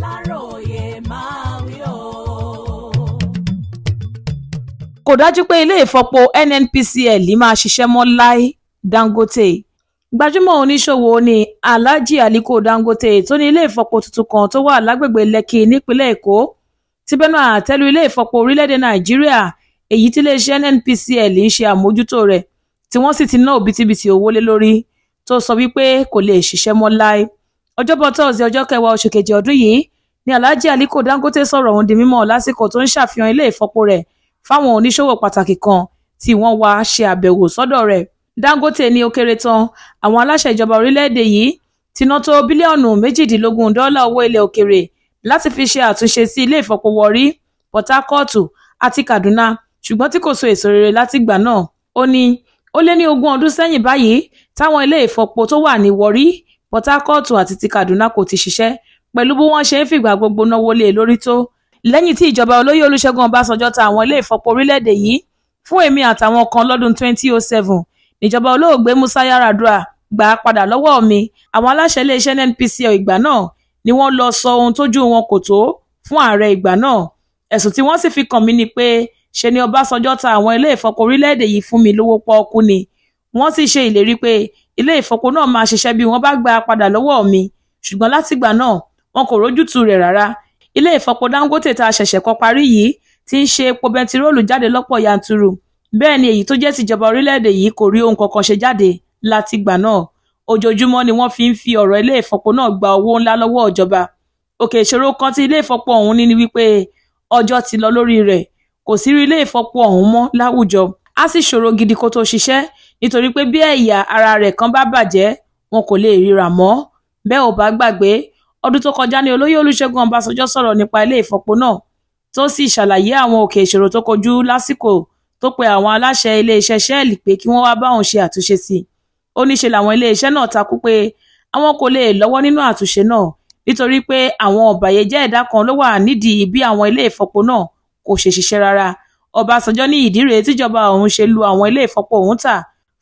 Aláròyé máa wí o. Kò dájú pé ilé ìfọpo NNPCL máa ṣiṣẹ́ mọ́ láì. Dangote. Gbajúmọ̀ oníṣòwò ní Alhaji Aliko Dangote tó ní ilé ìfọpo tuntun kan tó wà lágbègbè Lekki nípínlẹ̀ Èkó ti bẹnu àtẹ́lu ilé ìfọpo orílẹ̀-èdè Nàìjíríà èyí tí iléeṣẹ́ NNPCL ń ṣe àmójútó rẹ̀ tí wọ́n sì ti ná òbítíbitì owó lé lórí tó sọ wípé kò lè ṣiṣẹ́ mọ́ láì. Ọjọ́bọ̀ Thursday ọjọ́ 10 oṣù kejì ọdún yìí ni Alhaji Aliko Dangote sọ̀rọ̀ ọ̀hún di mímọ̀ lásìkò tó ń ṣàfihàn ilé ìfọpo rẹ̀ fáwọn oníṣòwò pàtàkì kan tí wọ́n wá ṣe àbẹ̀wò sọ́dọ̀ rẹ̀. Dangote ní ó kéré tán àwọn aláṣẹ ìjọba orílẹ̀-èdè yìí ti ná tó bílíọ̀nù $18 owó ilẹ̀ òkèrè láti fi ṣe àtúnṣe sí ilé ìfọpo Warri, Port Harcourt àti Kaduna ṣùgbọ́n tí kò so èso rere látìgbà náà. Ó ní ó lé ní 20 ọdún sẹ́yìn báyìí táwọn ilé ìfọpo tó wà ní Warri, Port Harcourt àti ti Kaduna kò ti ṣiṣẹ́ pẹ̀lú bí wọ́n ṣe ń fìgbà gbogbo náwó lé lórí tó. Lẹ́yìn tí ìjọba olóyè Olúṣẹ́gun Ọbásanjọ́ ta àwọn ilé ìfọpo orílẹ̀-èdè yìí fún èmi àtàwọn kan lọ́dún 2007 níjọba olóògbé Musa Yar'Adua gbà á padà lọ́wọ́ mi. Àwọn aláṣẹ iléeṣẹ́ NNPCL ìgbà náà ni wọ́n lọ sọ ohun tójú wọn kò tó fún ààrẹ ìgbà náà. Ẹ̀sùn tí wọ́n sì fi kàn mí ni pé ṣe ni Ọbásanjọ́ ta àwọn ilé ìfọpo orílẹ̀-èdè yìí fún mi lówó pọ́ọ́kú ni. Wọ́n sì ṣe ìlérí pé ilé ìfọpo náà máa ṣiṣẹ́ bí wọ́n bá gbà á padà lọ́wọ́ mi ṣùgbọ́n látìgbà náà wọn kò rójútu rẹ̀ rárá. Ilé ìfọpo Dangote tá a ṣẹ̀ṣẹ̀ kọ́ parí yìí ti ń ṣe epo bẹntiróòlù jáde lọ́pọ̀ yanturu. Bẹ́ẹ̀ ni èyí tó jẹ́ tìjọba orílẹ̀-èdè yìí kò rí ohun kankan ṣe jáde látìgbà náà. Ojoojúmọ́ ni wọ́n fi ọ̀rọ̀ ilé ìfọpo náà gba owó ńlá lọ́wọ́ ìjọba. Òkè ìṣòro kan tí ilé ìfọpo ọ̀hún ní ni wípé ọjọ́ ti lọ lórí rẹ̀, kò sí rí ilé ìfọpo ọ̀hún mọ́ láwùjọ. Á sì ṣòro gidi kó tó ṣiṣẹ́ nítorí pé bí ẹ̀yà ara rẹ̀ kan bá bàjẹ́ wọn kò lè ríra mọ́. Bẹ́ẹ̀ ò bá gbàgbé ọdún tó kọjá ní olóyè Olúṣẹ́gun Ọbásanjọ́ sọ̀rọ̀ nípa ilé ìfọpo náà tó sì ṣàlàyé àwọn òkè ìṣòro tó kojú lásìkò tó pe àwọn aláṣẹ iléeṣẹ́ Shell pé kí wọ́n wá bá òun ṣe àtúnṣe sí i. Ó ní ṣe làwọn iléeṣẹ́ náà takú pé àwọn kò lè lọ́wọ́ nínú àtúnṣe náà nítorí pé àwọn ọ̀bàyéjẹ́ ẹ̀dá kan ló wà nídìí bí àwọn ilé ìfọpo náà kò ṣe ṣiṣẹ́ rárá. Ọbásanjọ́ ní ìdí rèé tíjọba òun ṣe lu àwọn ilé ìfọpo òun tà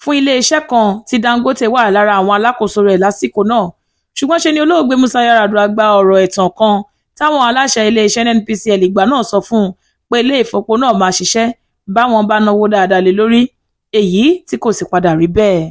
fún iléeṣẹ́ kan tí Dangote wà lára àwọn alákòóso rẹ̀ lásìkò náà. Ṣùgbọ́n ṣe ni olóògbé Musa Yar'Adua gba ọ̀rọ̀ ẹ̀tàn kan táwọn aláṣẹ iléeṣẹ́ NNPCL ìgbà náà sọ fún un pé ilé ìfọpo náà máa ṣiṣẹ́ báwọn bá náwó dáadáa lé lórí, èyí tí kò sì padà rí bẹ́ẹ̀.